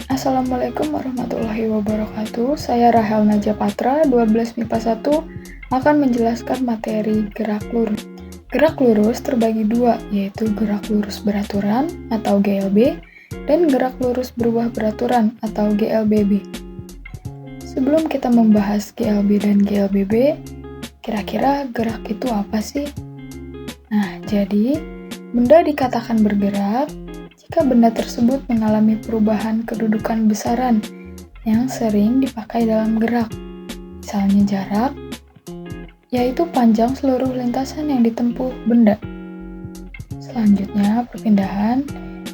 Assalamualaikum warahmatullahi wabarakatuh. Saya Rahel Najah Patra, 12 MIPA 1, akan menjelaskan materi gerak lurus. Gerak lurus terbagi dua, yaitu gerak lurus beraturan atau GLB dan gerak lurus berubah beraturan atau GLBB. Sebelum kita membahas GLB dan GLBB, kira-kira gerak itu apa sih? Nah, jadi benda dikatakan bergerak jika benda tersebut mengalami perubahan kedudukan besaran yang sering dipakai dalam gerak. Misalnya jarak, yaitu panjang seluruh lintasan yang ditempuh benda. Selanjutnya, perpindahan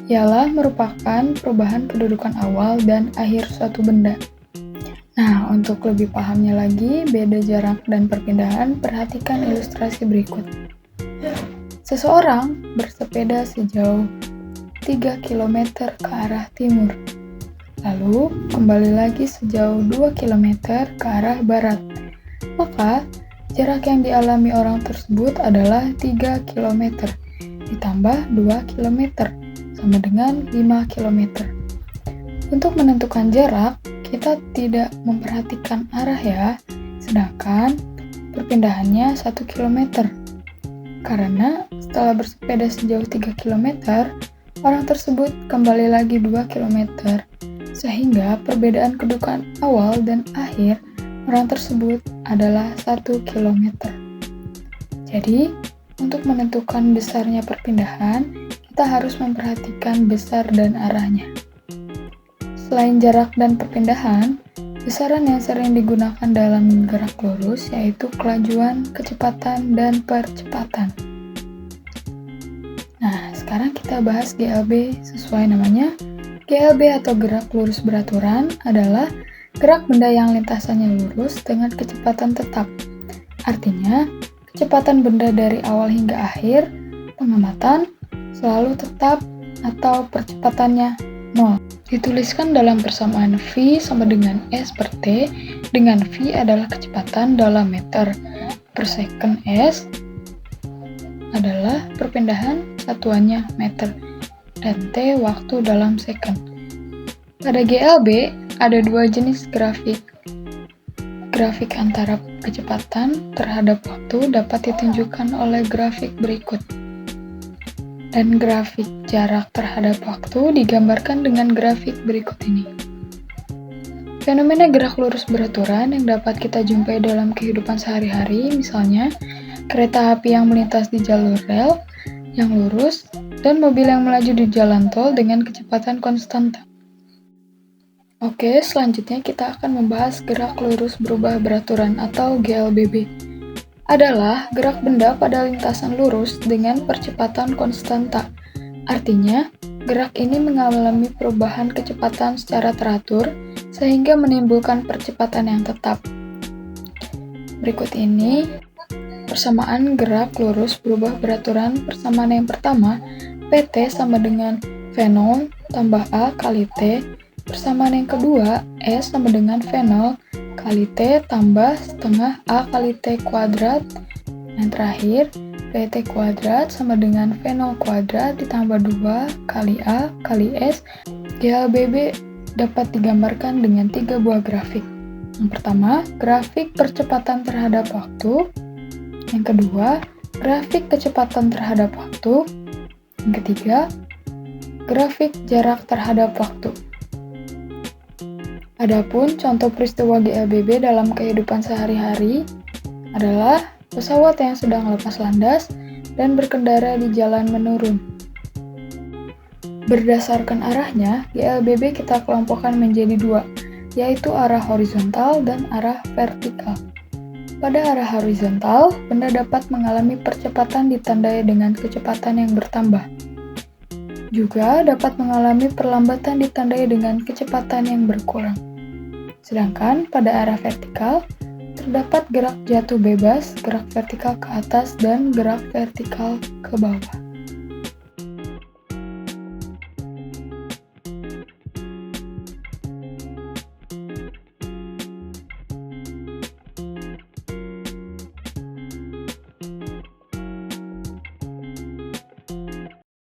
ialah merupakan perubahan kedudukan awal dan akhir suatu benda. Nah, untuk lebih pahamnya lagi, beda jarak dan perpindahan, perhatikan ilustrasi berikut. Seseorang bersepeda sejauh 3 km ke arah timur, lalu kembali lagi sejauh 2 km ke arah barat. Maka, jarak yang dialami orang tersebut adalah 3 km, ditambah 2 km, sama dengan 5 km. Untuk menentukan jarak, kita tidak memperhatikan arah ya, sedangkan perpindahannya 1 km. Karena setelah bersepeda sejauh 3 km, orang tersebut kembali lagi 2 km, sehingga perbedaan kedudukan awal dan akhir orang tersebut adalah 1 km. Jadi, untuk menentukan besarnya perpindahan, kita harus memperhatikan besar dan arahnya. Selain jarak dan perpindahan, besaran yang sering digunakan dalam gerak lurus yaitu kelajuan, kecepatan, dan percepatan. Nah, sekarang kita bahas GLB sesuai namanya. GLB atau gerak lurus beraturan adalah gerak benda yang lintasannya lurus dengan kecepatan tetap. Artinya, kecepatan benda dari awal hingga akhir pengamatan selalu tetap atau percepatannya 0. Dituliskan dalam persamaan V sama dengan S per T, dengan V adalah kecepatan dalam meter per second, S adalah perpindahan satuannya meter, dan T waktu dalam second. Pada GLB, ada dua jenis grafik. Grafik antara kecepatan terhadap waktu dapat ditunjukkan oleh grafik berikut. Dan grafik jarak terhadap waktu digambarkan dengan grafik berikut ini. Fenomena gerak lurus beraturan yang dapat kita jumpai dalam kehidupan sehari-hari, misalnya kereta api yang melintas di jalur rel yang lurus, dan mobil yang melaju di jalan tol dengan kecepatan konstanta. Oke, selanjutnya kita akan membahas gerak lurus berubah beraturan atau GLBB. Adalah gerak benda pada lintasan lurus dengan percepatan konstanta. Artinya, gerak ini mengalami perubahan kecepatan secara teratur sehingga menimbulkan percepatan yang tetap. Berikut ini persamaan gerak lurus berubah beraturan. Persamaan yang pertama, PT sama dengan V0 tambah A kali T. Persamaan yang kedua, S sama dengan V0 kali T tambah setengah A kali T kuadrat. Yang terakhir, PT kuadrat sama dengan V0 kuadrat ditambah 2 kali A kali S. GLBB dapat digambarkan dengan 3 buah grafik. Yang pertama, grafik percepatan terhadap waktu. Yang kedua, grafik kecepatan terhadap waktu. Yang ketiga, grafik jarak terhadap waktu. Adapun contoh peristiwa GLBB dalam kehidupan sehari-hari adalah pesawat yang sedang lepas landas dan berkendara di jalan menurun. Berdasarkan arahnya, GLBB kita kelompokkan menjadi dua, yaitu arah horizontal dan arah vertikal. Pada arah horizontal, benda dapat mengalami percepatan ditandai dengan kecepatan yang bertambah. Juga dapat mengalami perlambatan ditandai dengan kecepatan yang berkurang. Sedangkan pada arah vertikal, terdapat gerak jatuh bebas, gerak vertikal ke atas, dan gerak vertikal ke bawah.